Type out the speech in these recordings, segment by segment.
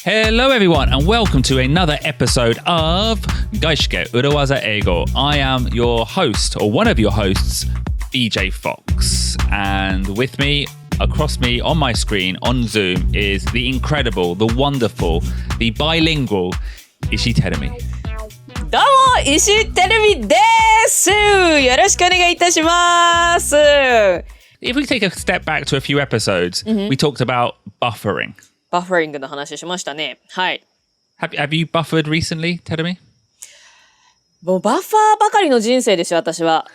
Hello everyone and welcome to another episode of 外資系裏技英語 I am your host or one of your hosts, BJ Fox. And with me, across me, on my screen, on Zoom is the incredible, the wonderful, the bilingual 石井てるみ。どうも石井てるみです。よろしくお願いいたします。If we take a step back to a few episodes, we talked about buffering. バッファリングの話しましたね。はい。Have you buffered recently, てるみ？もうバッファーばかりの人生ですよ、私は。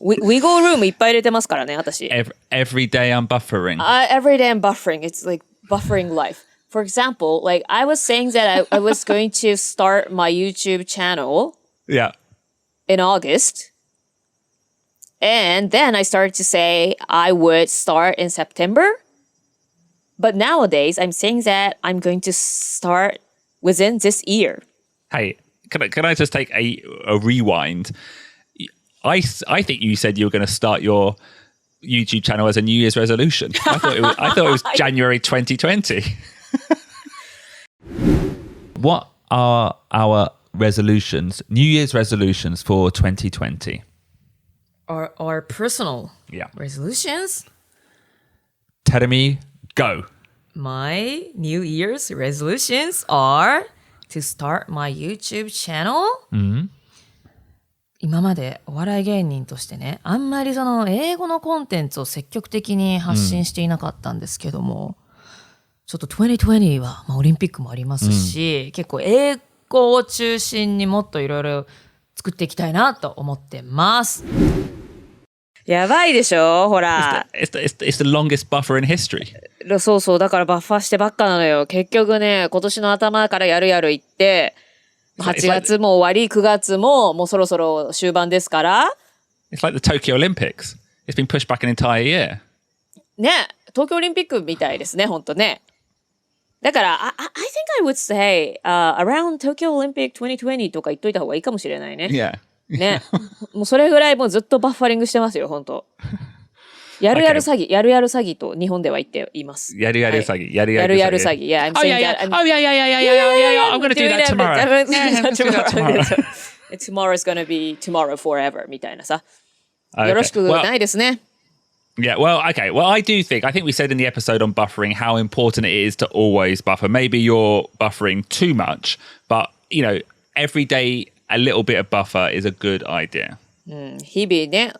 Wiggle room いっぱい入れてますからね、私。Every day I'm buffering. Every day I'm buffering. It's like buffering life. For example, like I was saying that I was going to start my YouTube channel in August. And then I started to say I would start in September.But nowadays, I'm saying that I'm going to start within this year. Hey, can I just take a rewind? I think you said you were going to start your YouTube channel as a New Year's resolution. I thought it was January 2020. What are our resolutions, New Year's resolutions for 2020? Our personal resolutions? Terumi, go. My New Year's resolutions are to start my YouTube channel. 今までお笑い芸人としてね、あんまりその英語のコンテンツを積極的に発信していなかったんですけども、ちょっと2020は、オリンピックもありますし、結構英語を中心にもっといろいろ作っていきたいなと思ってます。やばいでしょほら。It's the longest buffer in history. そうそう。だからバッファしてばっかなのよ。結局ね、今年の頭からやる言って、8月も終わり、9月ももうそろそろ終盤ですから。It's like the Tokyo Olympics. It's been pushed back an entire year. ね、東京オリンピックみたいですね、ほんとね。だから、I think I would say、around Tokyo Olympic 2020とか言っといた方がいいかもしれないね。Yeah.ね、もうそれぐらいもうずっとバッファリングしてますよ、本当。やるやる詐欺、やるやる詐欺と日本では言っています。やるやる詐欺、やるやる詐欺。Yeah, I'm saying that. Oh yeah. I'm going to do that tomorrow. Tomorrow is going to be tomorrow forever みたいなさ。よろしくないですね。Yeah, well, okay. Well, I think we said in the episode on buffering how important it is to always buffer. Maybe you're buffering too much, but, every day,A little bit of buffer is a good idea. 日々ね、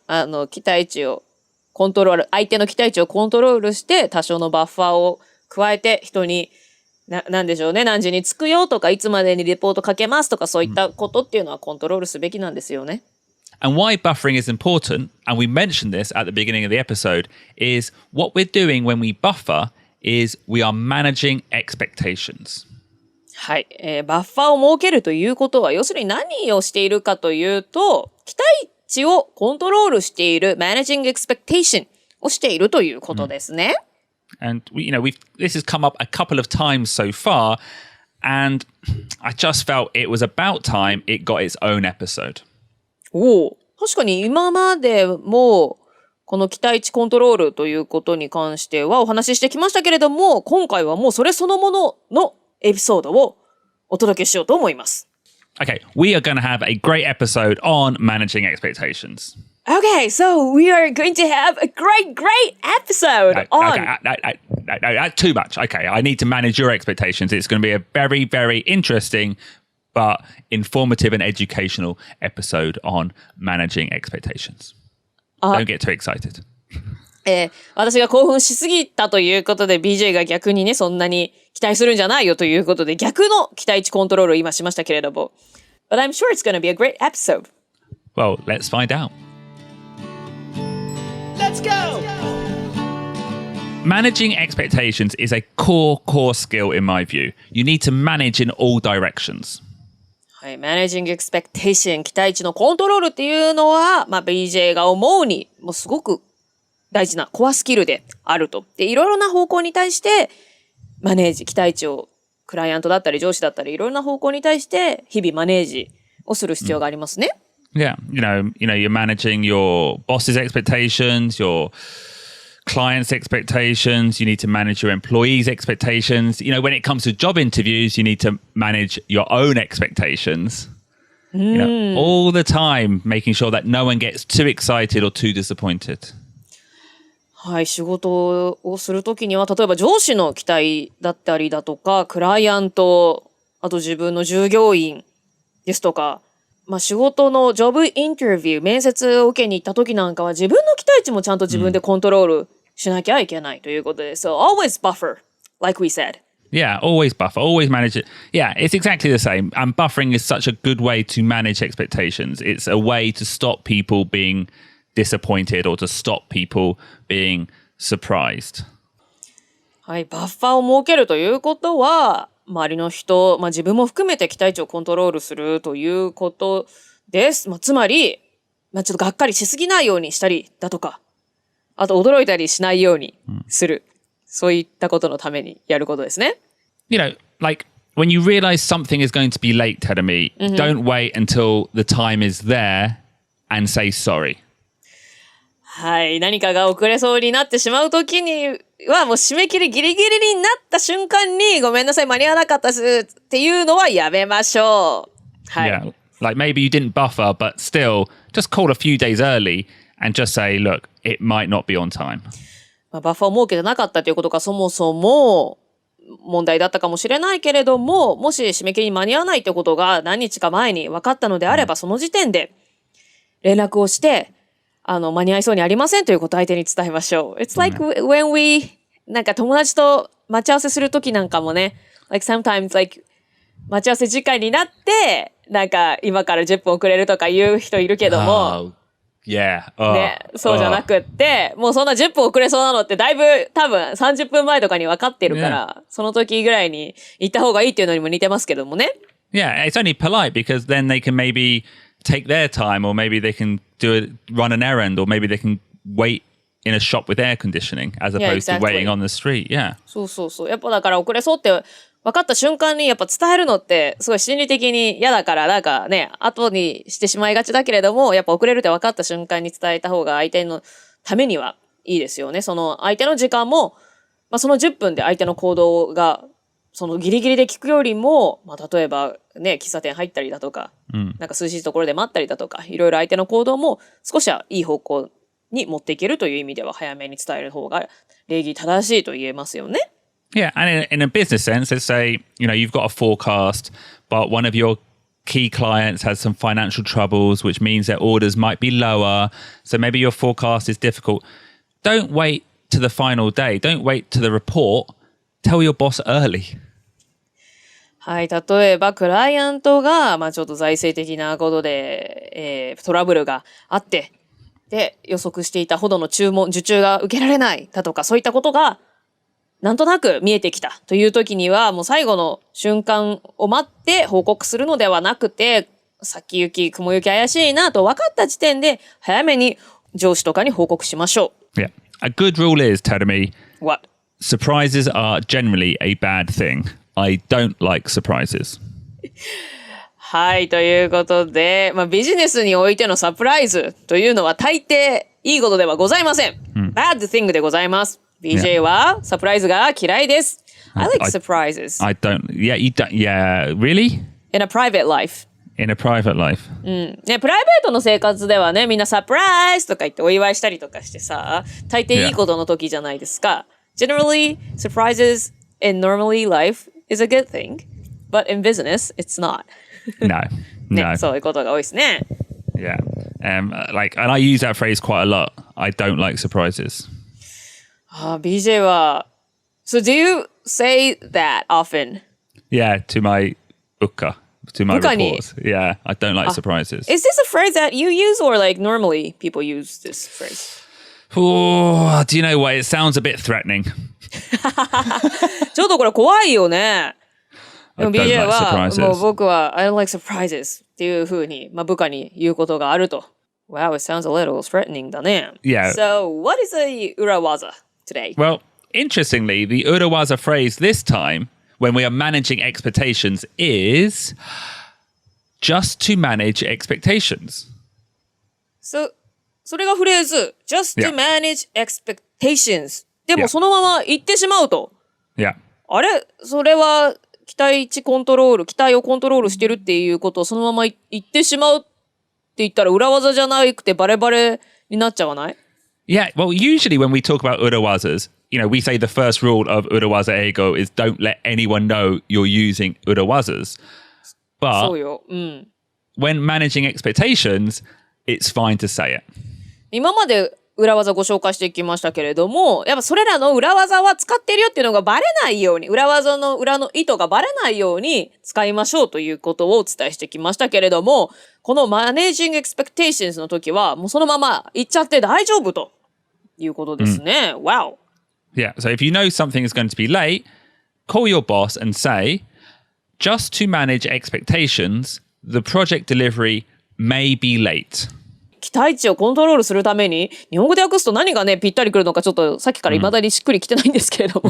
期待値をコントロール、相手の期待値をコントロールして、多少のバッファーを加えて、人に、なんでしょうね、何時に着くよとか、いつまでにレポートかけますとか、そういったことっていうのはコントロールすべきなんですよね。And why buffering is important, and we mentioned this at the beginning of the episode, is what we're doing when we buffer is we are managing expectations.はい、バッファーを設けるということは、要するに何をしているかというと、期待値をコントロールしている、managing expectation をしているということですね。And this has come up a couple of times so far, and I just felt it was about time it got its own episode. 確かに今までもこの期待値コントロールということに関してはお話ししてきましたけれども、今回はもうそれそのもののエピソードをお届けしようと思います。Okay, we are going to have a great episode on managing expectations. Okay, so we are going to have a great episode on... No, that's too much. Okay, I need to manage your expectations. It's going to be a very, very interesting but informative and educational episode on managing expectations. Don't get too excited. 私が興奮しすぎたということで BJ が逆にねそんなに期待するんじゃないよということで逆の期待値コントロールを今しましたけれども But I'm sure it's going to be a great episode. Well, let's find out. Let's go! Managing expectations is a core skill in my view. You need to manage in all directions. はい、Managing expectation 期待値のコントロールっていうのは、BJ が思うにもうすごく大事なコアスキルであると。で、いろいろな方向に対して、マネージ、期待値を、クライアントだったり上司だったり、いろいろな方向に対して、日々マネージをする必要がありますね。Yeah, you're managing your boss's expectations, your clients' expectations. You need to manage your employees' expectations. You know, when it comes to job interviews, you need to manage your own expectations. You know, all the time making sure that no one gets too excited or too disappointed. はい、仕事をするときには、例えば上司の期待だったりだとか、クライアント、あと自分の従業員ですとか、まあ仕事のジョブインタビュー、面接を受けに行った時なんかは自分の期待値もちゃんと自分でコントロールしなきゃいけないということで。So always buffer, like we said. Yeah, always buffer, always manage it. Yeah, it's exactly the same. And buffering is such a good way to manage expectations. It's a way to stop people being disappointed or to stop people being surprised. はい、バッファーを設けるということは、周りの人、まあ、自分も含めて期待値をコントロールするということです。まあ、つまり、まあ、ちょっとがっかりしすぎないようにしたりだとか、あと驚いたりしないようにする。そういったことのためにやることですね。You know, like when you realize something is going to be late, Tadami, don't wait until the time is there and say sorry. はい。何かが遅れそうになってしまうときには、もう締め切りギリギリになった瞬間に、ごめんなさい、間に合わなかったですっていうのはやめましょう。はい。Yeah. Like maybe you didn't buffer, but still, just call a few days early and just say, look, it might not be on time. まあ、バッファーを設けてなかったということがそもそも問題だったかもしれないけれども、もし締め切りに間に合わないということが何日か前に分かったのであれば、その時点で連絡をして、間に合いそうにありませんということを相手に伝えましょう。It's like when we なんか友達と待ち合わせするときなんかもね、like sometimes like 待ち合わせ時間になって、なんか今から10分遅れるとか言う人いるけども、Yeah. ね、そうじゃなくって、もうそんな10分遅れそうなのってだいぶ多分30分前とかに分かってるから、その時ぐらいに行った方がいいっていうのにも似てますけどもね。Yeah, it's only polite because then they can maybe take their time or maybe they can run an errand or maybe they can wait in a shop with air conditioning as opposed to waiting on the street. Yeah. そうそうそう。やっぱだから遅れそうって分かった瞬間にやっぱ伝えるのってすごい心理的に嫌だからなんかね、後にしてしまいがちだけれども、やっぱ遅れるって分かった瞬間に伝えた方が相手のためにはいいですよね。その相手の時間も、まあその10分で相手の行動がそのギリギリで聞くよりも、まあ例えばね、喫茶店入ったりだとか、なんか涼しいところで待ったりだとか、いろいろ相手の行動も少しはいい方向に持っていけるという意味では早めに伝える方が礼儀正しいと言えますよね。Yeah, and in a business sense, let's say, you know, you've got a forecast, but one of your key clients has some financial troubles, which means their orders might be lower. So maybe your forecast is difficult. Don't wait to the final day. Don't wait to the report. Tell your boss early. はい、例えばクライアントが、まあちょっと財政的なことで、トラブルがあって、で、予測していたほどの受注が受けられないだとか、そういったことが、なんとなく見えてきたという時には、もう最後の瞬間を待って報告するのではなくて、先行き、雲行き怪しいなと分かった時点で、早めに上司とかに報告しましょう。Yeah. A good rule is, Tadami, What? Surprises are generally a bad thing. I don't like surprises. はい、ということで、まあ、ビジネスにおいてのサプライズというのは大抵いいことではございません。Bad thing でございます。BJ はサプライズが嫌いです。I like surprises. I don't. Yeah, you don't. Yeah, really? In a private life. In a private life. ね、プライベートの生活ではね、みんなサプライズとか言ってお祝いしたりとかしてさ、大抵いいことの時じゃないですか。Generally, surprises in normally life is a good thing, but in business, it's not. No. ね、そういうことが多いですね。Yeah. Like, and I use that phrase quite a lot. I don't like surprises. BJ は So do you say that often? Yeah, to my uka, to my 部下に reports. Yeah, I don't like surprises. Is this a phrase that you use or like normally people use this phrase? Oh, do you know what? It sounds a bit threatening. ちょっとこれ怖いよね。でも I don't BJ like は surprises. もう僕は I don't like surprises っていう風に、まあ、部下に言うことがあると。Wow, it sounds a little threatening だね。Yeah. So what is a urawaza today? Well, interestingly, the urawaza phrase this time, when we are managing expectations, is just to manage expectations. So それがフレーズ。just to manage expectations. でもそのまま言ってしまうと。あれそれは期待値コントロール、期待をコントロールしてるっていうことをそのまま言ってしまうって言ったら裏技じゃなくてバレバレになっちゃわない？ Yeah, well, usually when we talk about urawazas, we say the first rule of urawaza ego is don't let anyone know you're using urawazas. But そうよ。when managing expectations, it's fine to say it. 今まで裏技ご紹介してきましたけれども、やっぱそれらの裏技は使ってるよっていうのがバレないように、裏技の裏の意図がバレないように使いましょうということをお伝えしてきましたけれども、この Managing Expectations の時はもうそのまま言っちゃって大丈夫ということですね。Wow. Yeah, so if you know something is going to be late, call your boss and say, just to manage expectations, the project delivery may be late.期待値をコントロールするために、日本語で訳すと何がね、ぴったりくるのかちょっとさっきから未だにしっくりきてないんですけれども。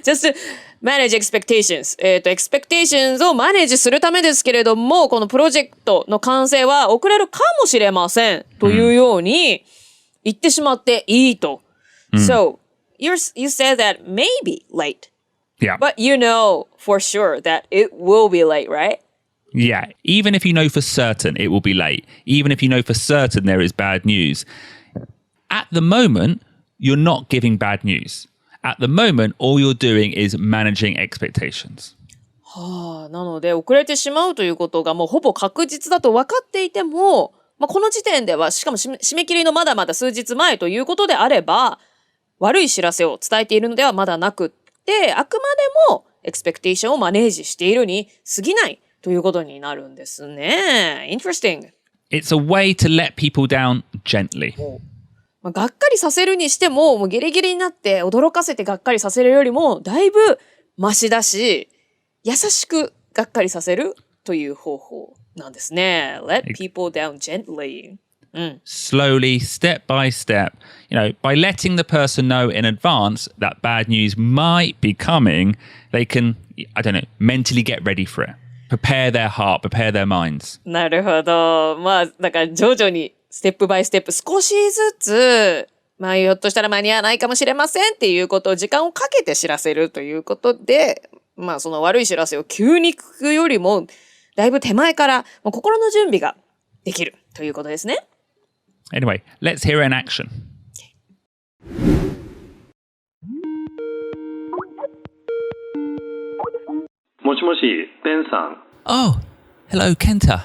just manage expectations。expectations をマネージするためですけれども、このプロジェクトの完成は遅れるかもしれません。というように言ってしまっていいと。So, you said that may be late. Yeah. But you know for sure that it will be late, right?Yeah, even if you know for certain it will be late, even if you know for certain there is bad news, at the moment, you're not giving bad news. At the moment, all you're doing is managing expectations. なので、遅れてしまうということがもうほぼ確実だと分かっていても、この時点では、しかも締め切りのまだまだ数日前ということであれば、悪い知らせを伝えているのではまだなくって、あくまでもエクスペクテーションをマネージしているに過ぎない。ということになるんですね。Interesting. It's a way to let people down gently. がっかりさせるにしても、もうギリギリになって驚かせてがっかりさせるよりもだいぶマシだし、優しくがっかりさせるという方法なんですね。Let people down gently. Slowly, step by step, by letting the person know in advance that bad news might be coming, they can, mentally get ready for it.Prepare their heart, prepare their minds. なるほど。だから徐々にステップバイステップ少しずつ、ひょっとしたら間に合わないかもしれませんっていうことを時間をかけて知らせるということで、その悪い知らせを急に聞くよりも、だいぶ手前から心の準備ができるということですね。Anyway, let's hear it in action. Moshi, Ben-san. Oh, hello, Kenta.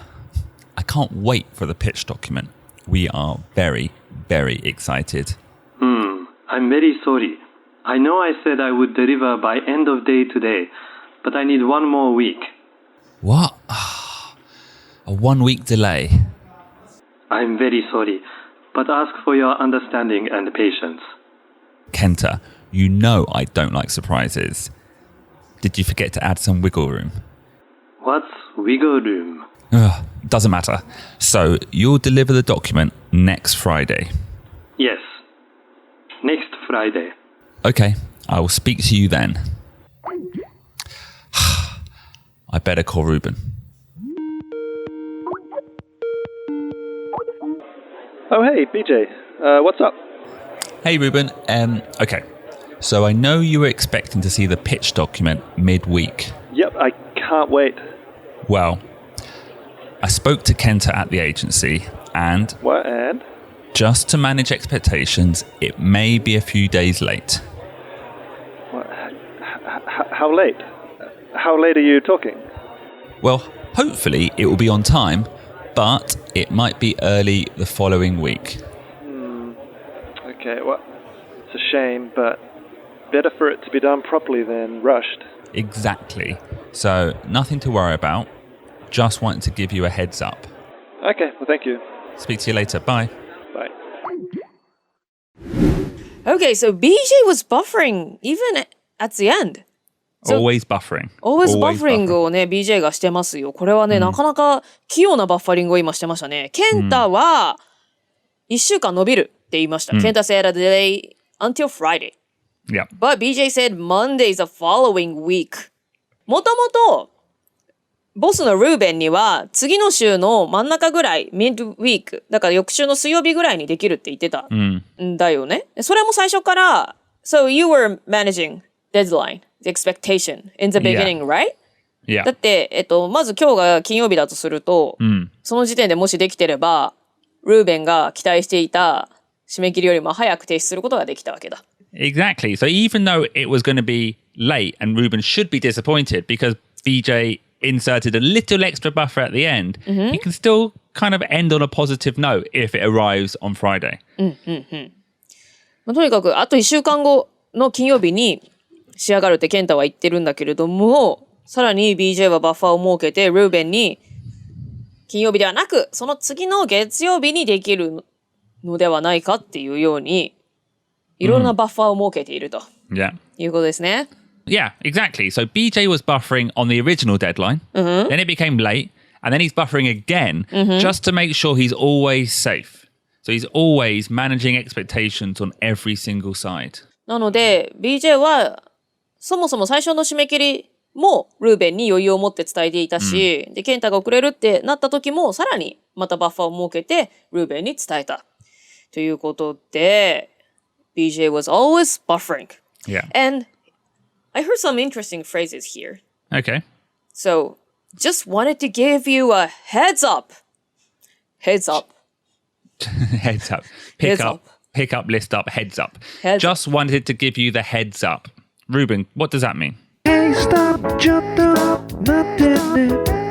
I can't wait for the pitch document. We are very, very excited. I'm very sorry. I know I said I would deliver by end of day today, but I need one more week. What? A 1 week delay. I'm very sorry, but ask for your understanding and patience. Kenta, you know I don't like surprises.Did you forget to add some wiggle room? What's wiggle room? Doesn't matter. So, you'll deliver the document next Friday. Yes. Next Friday. Okay, I will speak to you then. I better call Ruben. Oh, hey, BJ. What's up? Hey, Ruben. Okay.So I know you were expecting to see the pitch document midweek. Yep, I can't wait. Well, I spoke to Kenta at the agency and... What, and? Just to manage expectations, it may be a few days late. What? How late? How late are you talking? Well, hopefully it will be on time, but it might be early the following week. Okay, well, it's a shame, but...Better for it to be done properly than rushed. Exactly. So, nothing to worry about. Just wanted to give you a heads up. Okay, well, thank you. Speak to you later. Bye. Bye. Okay, so BJ was buffering even at the end. So, always buffering. Always buffering をね、BJ がしてますよ。これはね、なかなか器用なバッファリングを今してましたね。ケンタは1週間伸びるって言いました。ケンタ said a delay until Friday.Yeah. But BJ said Monday is the following week. もともとボスのルーベンには次の週の真ん中ぐらい、ミッドウィーク、だから翌週の水曜日ぐらいにできるって言ってたんだよね。それも最初から、So you were managing deadline, the expectation in the beginning, right? Yeah. だって、まず今日が金曜日だとすると、その時点でもしできてれば、ルーベンが期待していた締め切りよりも早く提出することができたわけだ。Exactly. So even though it was going to be late and Ruben should be disappointed because BJ inserted a little extra buffer at the end, he can still kind of end on a positive note if it arrives on Friday. とにかく、あと1週間後の金曜日に仕上がるってケンタは言ってるんだけれども、さらに BJ はバッファーを設けて、ルーベンに金曜日ではなく、その次の月曜日にできるのではないかっていうように、いろんなバッファーを設けているということですね。Yeah, exactly. So BJ was buffering on the original deadline, then it became late, and then he's buffering again just to make sure he's always safe. So he's always managing expectations on every single side. なので、BJ はそもそも最初の締め切りもルーベンに余裕を持って伝えていたし、で、ケンタが遅れるってなった時もさらにまたバッファーを設けてルーベンに伝えた。ということで、BJ was always buffering. Yeah. And I heard some interesting phrases here. Okay. So, just wanted to give you a heads up. Heads up. Heads up. Heads up. Pick up, list up, heads up. Heads just wanted to give you the heads up. Ruben, what does that mean? Hey, stop, ちょっと待ってね。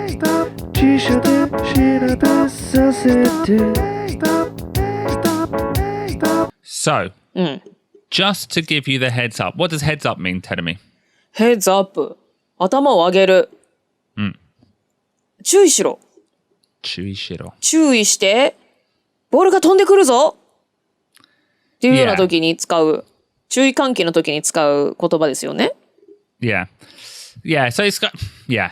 Stop, 自社で調べさせて。Stop, stop, stop. So, just to give you the heads up. What does heads up mean, Terumi? Heads up. 頭を上げる。注意しろ。注意して、ボールが飛んでくるぞっていうような時に使う、注意喚起の時に使う言葉ですよね。Yeah. Yeah, so it's got,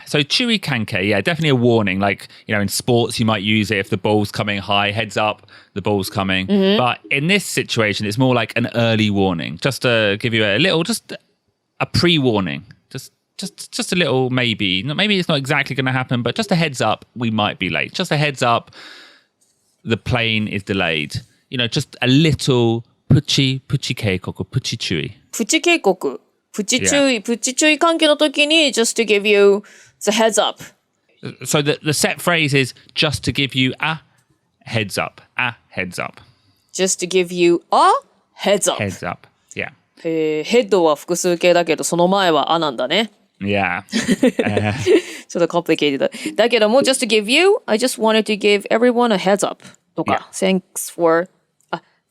so chewy kanke, definitely a warning. Like, in sports, you might use it if the ball's coming high, heads up, the ball's coming. But in this situation, it's more like an early warning, just to give you a little, just a pre-warning, just a little maybe it's not exactly going to happen, but just a heads up, we might be late. Just a heads up, the plane is delayed. Just a little puchi keikoku, puchi chui. プチ警告。プチ注意喚起の時に just to give you the heads up. So the set phrase is just to give you a heads up. Just to give you a heads up. Heads up. Yeah. ヘッドは複数形だけど、その前はあなんだね。Yeah. ちょっと complicated だけども、just to give you, I just wanted to give everyone a heads up とか、thanks for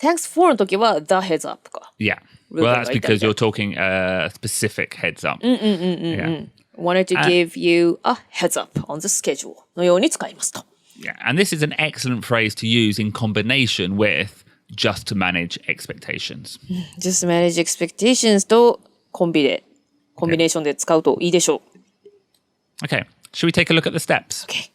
の時は the heads up か。Yeah. Well, that's because you're talking a specific heads up. Yeah. Wanted to give you a heads up on the schedule のように使いますと。Yeah, and this is an excellent phrase to use in combination with just to manage expectations. Just to manage expectations とコンビネーションで使うといいでしょう。Okay, should we take a look at the steps? Okay.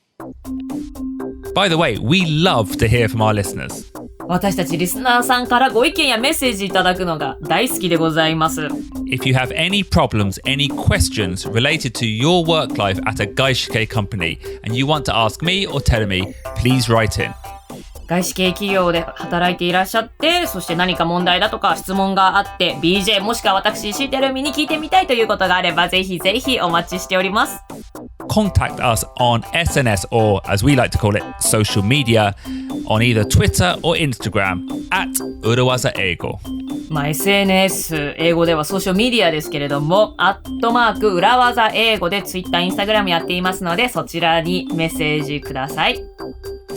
By the way, we love to hear from our listeners. 私たちリスナーさんからご意見やメッセージいただくのが大好きでございます。If you have any problems, any questions related to your work life at a 外資系 company and you want to ask me or Terumi, please write in. 外資系企業で働いていらっしゃって、そして何か問題だとか質問があって、BJ もしくは私、シーテルミに聞いてみたいということがあれば、ぜひぜひお待ちしております。Contact us on SNS or, as we like to call it, social media on either Twitter or Instagram at 裏技英語。SNS、英語ではソーシャルメディアですけれども、@裏技英語で Twitter、Instagram やっていますので、そちらにメッセージください。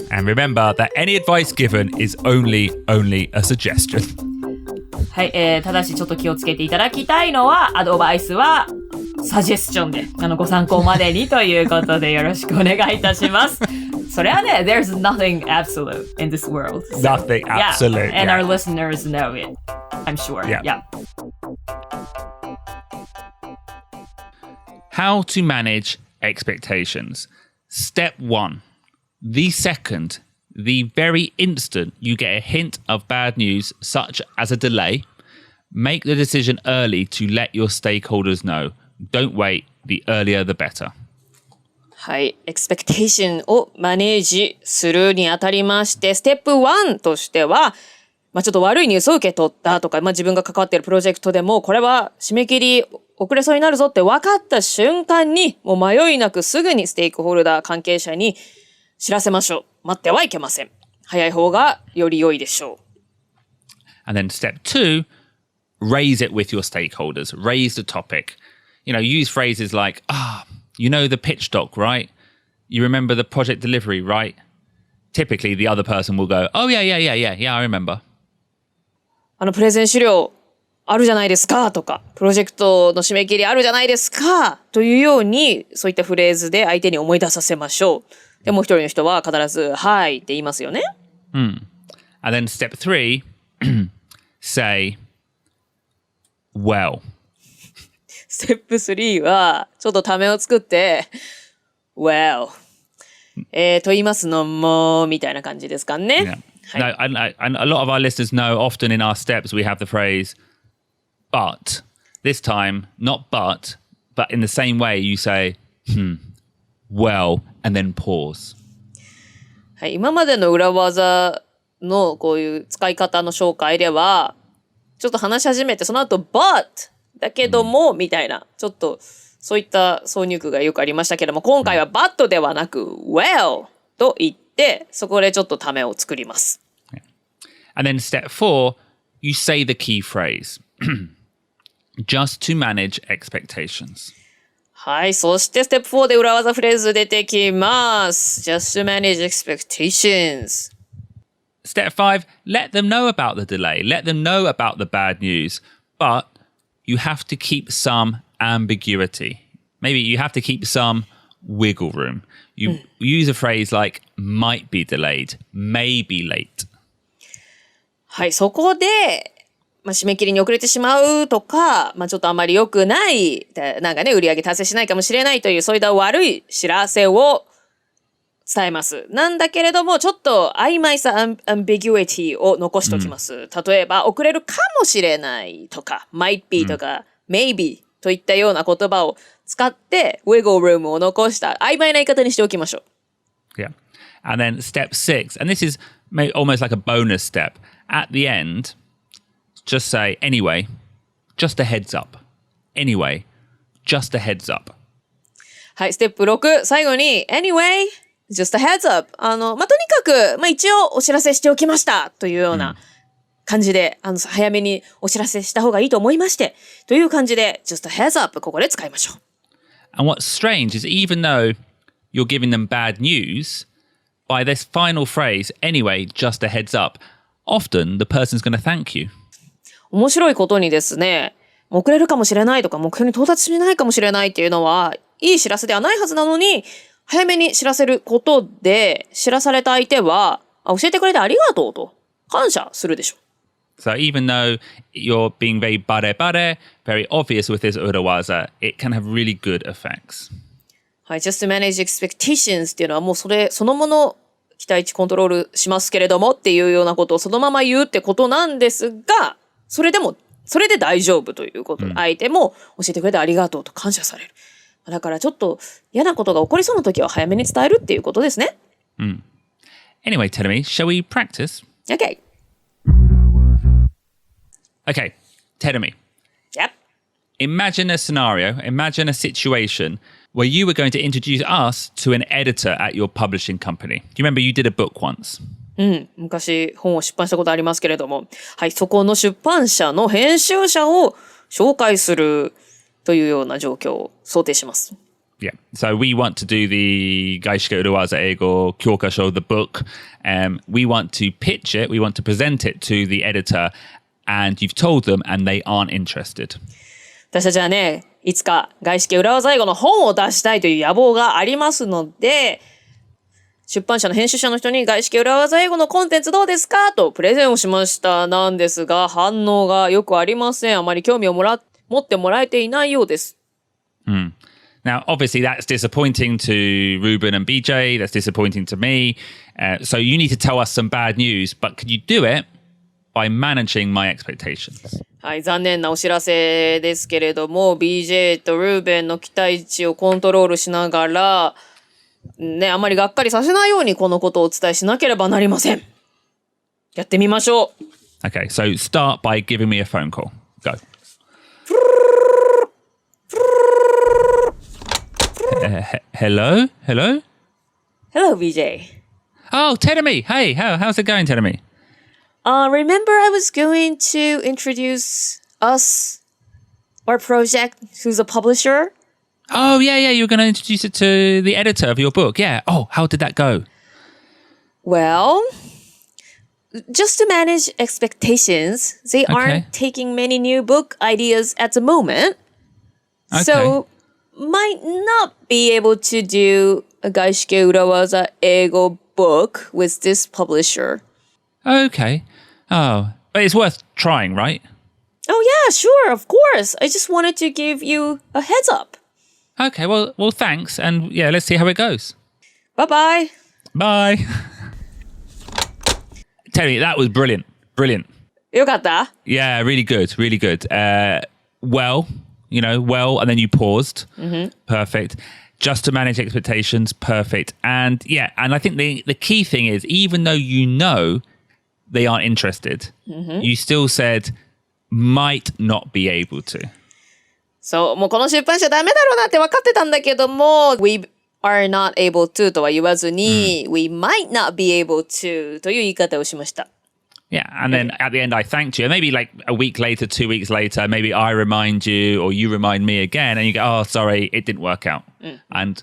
And remember that any advice given is only a suggestion. はい、ただしちょっと気をつけていただきたいのは、アドバイスはサジェスチョンで、ご参考までにということでよろしくお願いいたします。それはね、there's nothing absolute in this world. So, nothing absolute. Yeah, and our listeners know it, I'm sure. Yeah. How to manage expectations. Step 1. The second, the very instant you get a hint of bad news, such as a delay, make the decision early to let your stakeholders know. Don't wait. The earlier, the better. はい。expectation をマネージするにあたりまして、ステップ1としては、ちょっと悪いニュースを受け取ったとか、自分が関わっているプロジェクトでも、これは締め切り遅れそうになるぞって分かった瞬間に、もう迷いなくすぐにステークホルダー関係者に知らせましょう。待ってはいけません。早い方がより良いでしょう。And then step 2, raise it with your stakeholders. Raise the topic. Use phrases like, you know the pitch doc, right? You remember the project delivery, right? Typically, the other person will go, oh, yeah, I remember. プレゼン資料あるじゃないですかとか、プロジェクトの締め切りあるじゃないですかというように、そういったフレーズで相手に思い出させましょう。でもう一人の人は必ず、はいって言いますよね。And then step 3, say, well. ステップ3は、ちょっとためを作って、well. と言いますのも、みたいな感じですかね。Yeah. No, and a lot of our listeners know often in our steps we have the phrase, but. This time, not but in the same way you say, well, and then pause. はい、今までの裏技のこういう使い方の紹介では、ちょっと話し始めて、その後、but だけども、みたいな、ちょっとそういった挿入句がよくありましたけども、今回は but ではなく well と言って、そこでちょっとためを作ります。And then step 4, you say the key phrase. Just to manage expectations. はい。そして、ステップ4で裏技フレーズ出てきます。Just to manage expectations. Step 5, let them know about the delay. Let them know about the bad news. But you have to keep some ambiguity. Maybe you have to keep some wiggle room. You use a phrase like might be delayed, may be late. はい。そこで、締め切りに遅れてしまうとか、ちょっとあまり良くない、なんかね、売り上げ達成しないかもしれないという、そういった悪い知らせを伝えます。なんだけれども、ちょっと曖昧さ、アンビギュイティを残しておきます。例えば、遅れるかもしれないとか、might be とか、maybe といったような言葉を使って、wiggle room を残した曖昧な言い方にしておきましょう。Yeah. And then step 6, and this is almost like a bonus step. At the end, just say, anyway, just a heads up. Anyway, just a heads up. はい、ステップ6、最後に、anyway, just a heads up. とにかく、一応お知らせしておきましたというような感じで、早めにお知らせした方がいいと思いまして、という感じで、just a heads up ここで使いましょう。And what's strange is even though you're giving them bad news, by this final phrase, anyway, just a heads up, often the person's going to thank you. 面白いことにですね、遅れるかもしれないとか、目標に到達しないかもしれないっていうのは、いい知らせではないはずなのに、早めに知らせることで、知らされた相手は、教えてくれてありがとうと、感謝するでしょう。So even though you're being very bare, very obvious with this urawaza, it can have really good effects. はい、just to manage expectations っていうのはもうそのもの期待値コントロールしますけれどもっていうようなことをそのまま言うってことなんですが、それで大丈夫ということで、相手も教えてくれてありがとうと感謝される。だからちょっと嫌なことが起こりそうな時は早めに伝えるっていうことですね。Anyway, tell me, shall we practice? Okay. Okay, tell me. Yep. Imagine a scenario, imagine a situation where you were going to introduce us to an editor at your publishing company. Do you remember you did a book once? 昔本を出版したことありますけれども、はい、そこの出版社の編集者を紹介するというような状況を想定します。Yeah, so we want to do the 外資系裏技英語教科書 the book. We want to pitch it, we want to present it to the editor, and you've told them and they aren't interested. 私たちはね、いつか外資系裏技英語の本を出したいという野望がありますので、出版社の編集者の人に外資系裏技英語のコンテンツどうですかとプレゼンをしましたなんですが、反応がよくありません。あまり興味を持ってもらえていないようです。Now, obviously, that's disappointing to Ruben and BJ. That's disappointing to me. So you need to tell us some bad news, but could you do it by managing my expectations? はい、残念なお知らせですけれども、BJ とルーベンの期待値をコントロールしながら、ね、あまりがっかりさせないようにこのことをお伝えしなければなりません。やってみましょう。Okay, so start by giving me a phone call. Go. Hello? Hello? Hello, BJ. Oh, Tenemy. Hey, how's it going, Tenemy? Remember I was going to introduce our project, who's a publisher? Oh, yeah, you were going to introduce it to the editor of your book. Yeah. Oh, how did that go? Well, just to manage expectations, they aren't taking many new book ideas at the moment. Okay. So, might not be able to do a 外資系裏技英語 book with this publisher. Okay. Oh, but it's worth trying, right? Oh yeah, sure, of course. I just wanted to give you a heads up. Okay, well, thanks. And yeah, let's see how it goes. Bye-bye. Bye. Tell me, that was brilliant. Brilliant. よかった? Yeah, really good. Really good. Well, and then you paused. Perfect. Just to manage expectations. Perfect. And yeah, and I think the key thing is, even though you know they aren't interested, you still said might not be able to. そう、もうこの出版社ダメだろうなって分かってたんだけども、we are not able to とは言わずに、we might not be able to という言い方をしました。Yeah, and then at the end I thanked you. And maybe like a week later, 2 weeks later, maybe I remind you or you remind me again and you go, oh, sorry, it didn't work out. And,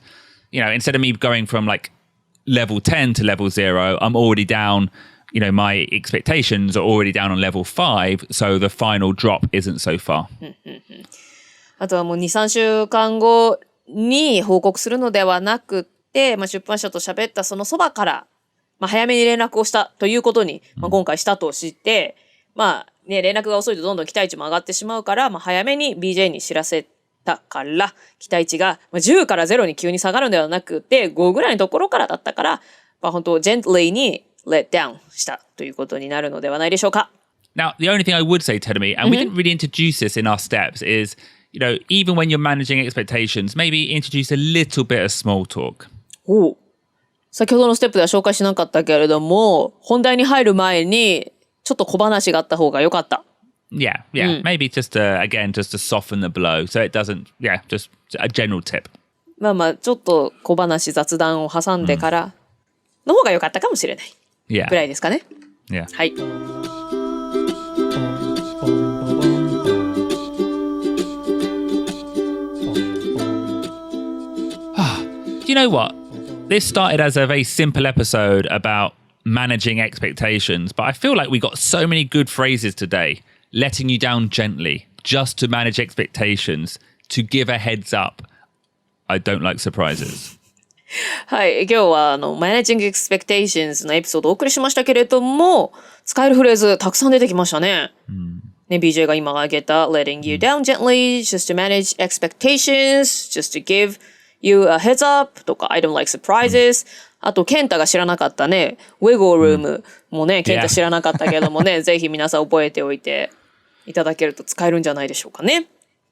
instead of me going from like level 10 to level 0, I'm already down, my expectations are already down on level 5. So the final drop isn't so far. あとはもう2、3週間後に報告するのではなくて、出版社と喋ったそのそばから、早めに連絡をしたということに、今回したと知って、連絡が遅いとどんどん期待値も上がってしまうから、早めに BJ に知らせたから、期待値が10から0に急に下がるのではなくて、5ぐらいのところからだったから、本当、gently に let down したということになるのではないでしょうか。Now, the only thing I would say, Tedemi, and we didn't really introduce this in our steps, is, even when you're managing expectations, maybe introduce a little bit of small talk. おう。先ほどのステップでは紹介しなかったけれども、本題に入る前に、ちょっと小話があった方が良かった。Yeah. Maybe just to soften the blow. So it doesn't, just a general tip. ちょっと小話、雑談を挟んでからの方が良かったかもしれない。Yeah. ぐらいですかね。Yeah. はい。Do you know what? This started as a very simple episode about managing expectations, but I feel like we got so many good phrases today. Letting you down gently, just to manage expectations, to give a heads up. I don't like surprises. はい。今日はManaging Expectations のエピソードをお送りしましたけれども、使えるフレーズたくさん出てきましたね。ね、BJ が今挙げた Letting you down gently, just to manage expectations, just to give you a heads up とか I don't like surprises、あとケンタが知らなかったね Wiggle Room もね、ケンタ知らなかったけどもね、ぜひ皆さん覚えておいていただけると使えるんじゃないでしょうかね。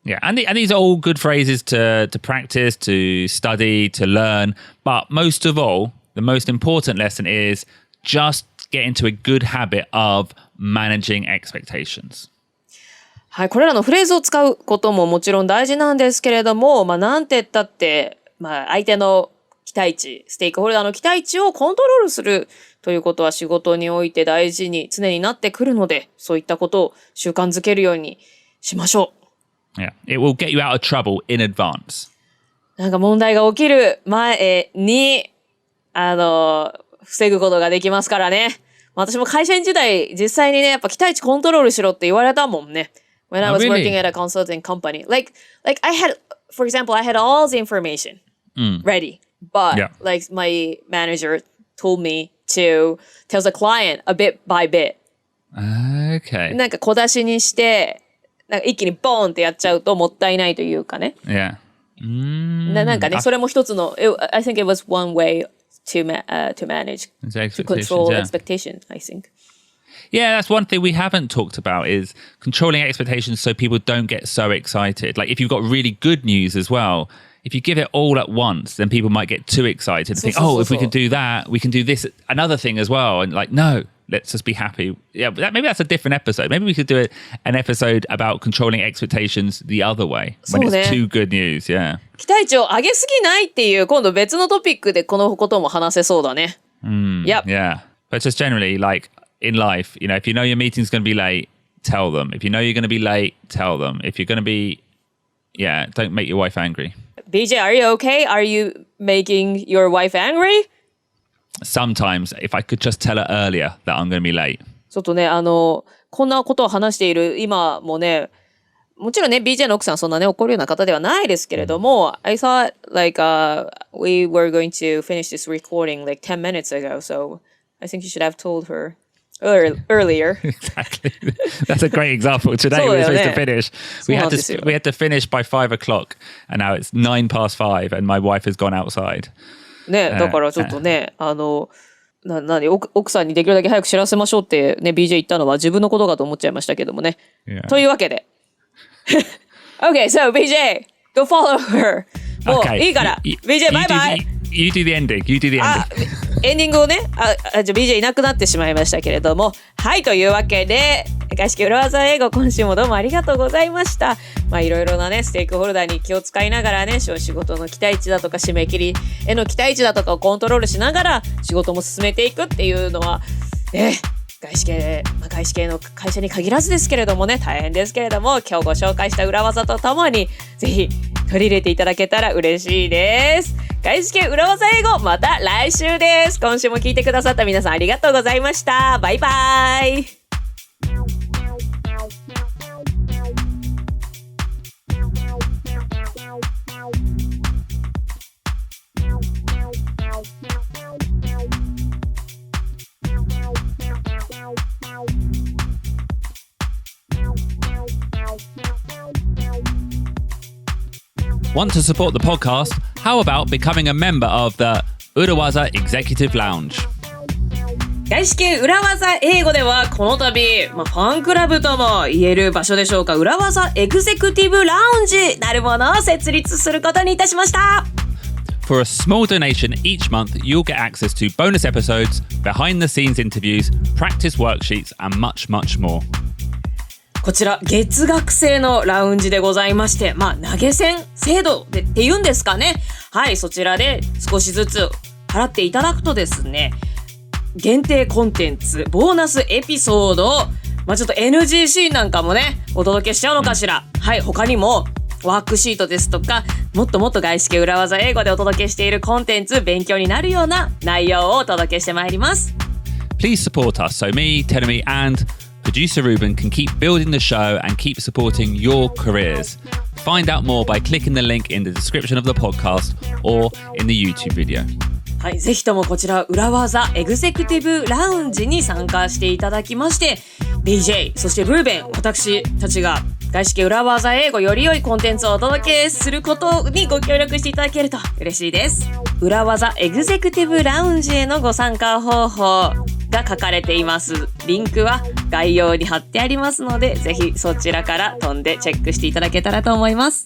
Yeah, and these are all good phrases to practice, to study, to learn. But most of all, the most important lesson is just get into a good habit of managing expectations. はい、これらのフレーズを使うことももちろん大事なんですけれども、なんて言ったって、相手の期待値、ステークホルダーの期待値をコントロールするということは仕事において大事に常になってくるので、そういったことを習慣づけるようにしましょう。Yeah, it will get you out of trouble in advance. なんか問題が起きる前に、防ぐことができますからね。私も会社員時代、実際にね、やっぱ期待値コントロールしろって言われたもんね。When I was working at a consulting company. Like I had, for example, I had all the information ready. But like my manager told me to tell the client a bit by bit. Okay. なんか小出しにして、なんか一気にボーンってやっちゃうともったいないというかね。Yeah. なんかね、それも一つの、I think it was one way to manage, to control expectations, I think. Yeah, that's one thing we haven't talked about is controlling expectations so people don't get so excited. Like if you've got really good news as well, if you give it all at once, then people might get too excited and think, oh, if we can do that, we can do this another thing as well. And like, no, let's just be happy. Yeah, maybe that's a different episode. Maybe we could do an episode about controlling expectations the other way when it's too good news. Yeah. 期待値を上げすぎないっていう今度別のトピックでこのことも話せそうだね。Yep. Yeah. But just generally, like in life, you know, if you know your meeting's going to be late, tell them. If you know you're going to be late, tell them. If you're going to be, yeah, don't make your wife angry. BJ, are you okay? Are you making your wife angry? Sometimes, if I could just tell her earlier that I'm going to be late. ちょっとね、こんなことを話している今もね、もちろんね、BJ の奥さんそんなね、怒るような方ではないですけれども、I thought like, we were going to finish this recording like 10 minutes ago, so I think you should have told her earlier. Exactly. That's a great example. Today we were supposed to finish. We had to finish by 5 o'clock, and now it's 9 past 5, and my wife has gone outside. ね、だからちょっとね、奥さんにできるだけ早く知らせましょうってね、BJ 言ったのは自分のことかと思っちゃいましたけどもね。というわけで。Okay, so BJ, go follow her. もういいから。BJ, バイバイ。You do the ending. エンディングをね、じゃあ BJ いなくなってしまいましたけれども、はい、というわけで、外資系裏技英語、今週もどうもありがとうございました。まあいろいろなね、ステークホルダーに気を使いながらね、仕事の期待値だとか締め切りへの期待値だとかをコントロールしながら仕事も進めていくっていうのは、ね、外資系の会社に限らずですけれどもね、大変ですけれども、今日ご紹介した裏技とともに、ぜひ取り入れていただけたら嬉しいです。外資系裏技英語、また来週です。今週も聞いてくださった皆さんありがとうございました。バイバイ。Want to support the podcast? How about becoming a member of the Urawaza Executive Lounge? 外資系裏技英語ではこの度、ファンクラブとも言える場所でしょうか、裏技エグゼクティブラウンジなるものを設立することにいたしました。For a small donation each month, you'll get access to bonus episodes, behind-the-scenes interviews, practice worksheets, and much, much more. こちら月額制のラウンジでございまして、投げ銭制度でっていうんですかね。はい、そちらで少しずつ払っていただくとですね、限定コンテンツ、ボーナスエピソードを、ちょっと NG シーンなんかもね、お届けしちゃうのかしら。はい、他にもワークシートですとか、もっともっと外資系裏技英語でお届けしているコンテンツ、勉強になるような内容をお届けしてまいります。Please support us so me, Terumi, and producer Ruben can keep building the show and keep supporting your careers. Find out more by clicking the link in the description of the podcast or in the YouTube video. はい、ぜひともこちら裏技エグゼクティブラウンジに参加していただきまして、BJ そしてルーベン、私たちが外資系裏技英語より良いコンテンツをお届けすることにご協力していただけると嬉しいです。裏技エグゼクティブラウンジへのご参加方法が書かれています。リンクは概要に貼ってありますので、ぜひそちらから飛んでチェックしていただけたらと思います。